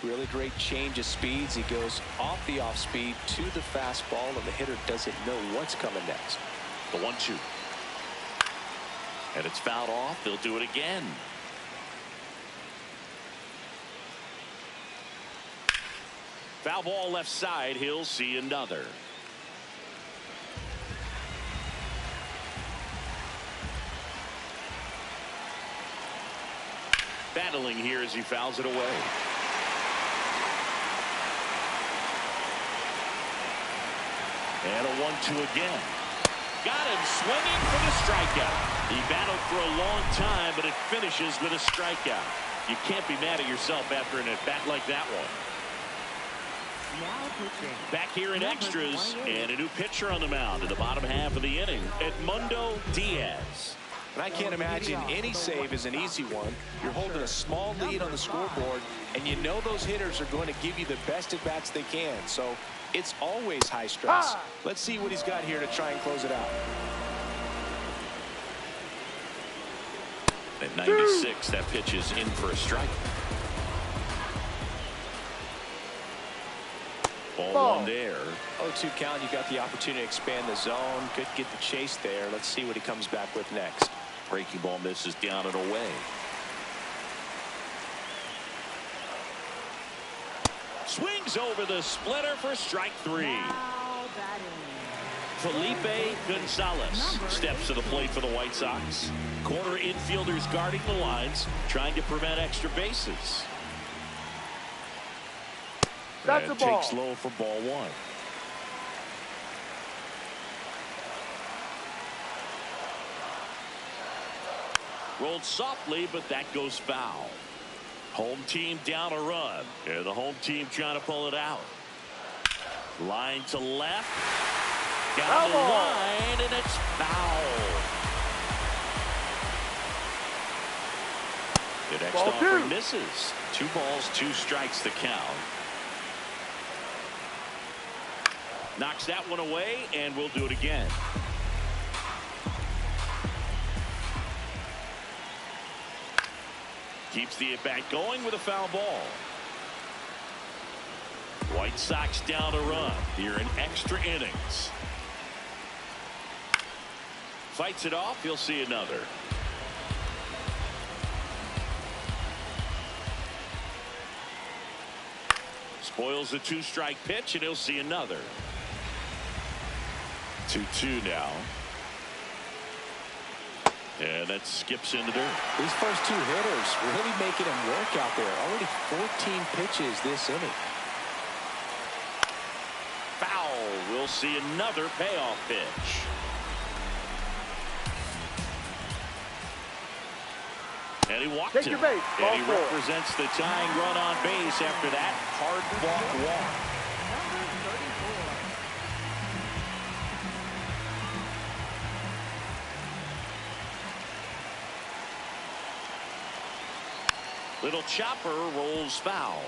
Really great change of speeds. He goes off the off speed to the fastball, and the hitter doesn't know what's coming next. The 1-2. And it's fouled off. They'll do it again. Foul ball left side. He'll see another. Battling here as he fouls it away. And a 1-2 again. Got him swinging for the strikeout. He battled for a long time, but it finishes with a strikeout. You can't be mad at yourself after an at-bat like that one. Now pitching. Back here in Number extras, 28. and a new pitcher on the mound in the bottom half of the inning, Edmundo Diaz. And I can't imagine any save is an easy one. You're holding a small lead on the scoreboard, and you know those hitters are going to give you the best at bats they can. So it's always high stress. Let's see what he's got here to try and close it out. At 96, that pitch is in for a strike. Ball one there. 0-2 count. You got the opportunity to expand the zone. Could get the chase there. Let's see what he comes back with next. Breaking ball misses down and away. Swings over the splitter for strike three. Now batting. Felipe Gonzalez steps to the plate for the White Sox. Corner infielders guarding the lines, trying to prevent extra bases. That's a ball. Takes low for ball one. Rolled softly, but that goes foul. Home team down a run, and the home team trying to pull it out. Line to left. Down the line, and it's foul. The next Ball offering two. misses. 2 balls, 2 strikes to count. Knocks that one away, and we'll do it again. Keeps the at-bat going with a foul ball. White Sox down a run here in extra innings. Fights it off. He'll see another. Spoils the 2-strike pitch, and he'll see another. 2-2 now. And that skips into dirt. These first 2 hitters really making him work out there. Already 14 pitches this inning. Foul. We'll see another payoff pitch. And he walked Take him. your base. Ball And he 4. represents the tying run on base after that hard-fought walk. Number 34. Little chopper rolls foul.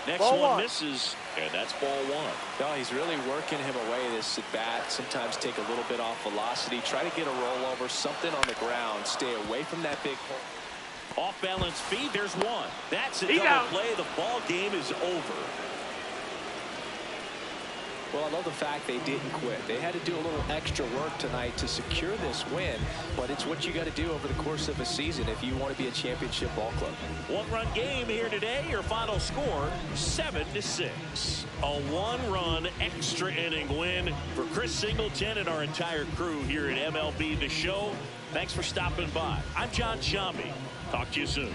Next Ball one one. misses, and that's ball one. No, he's really working him away this at bat. Sometimes take a little bit off velocity. Try to get a rollover, something on the ground. Stay away from that big hole. Off balance feed. There's one. That's a He's double out. play. The ball game is over. Well, I love the fact they didn't quit. They had to do a little extra work tonight to secure this win, but it's what you got to do over the course of a season if you want to be a championship ball club. One-run game here today. Your final score, 7-6. A one-run extra inning win for Chris Singleton and our entire crew here at MLB The Show. Thanks for stopping by. I'm John Shambi. Talk to you soon.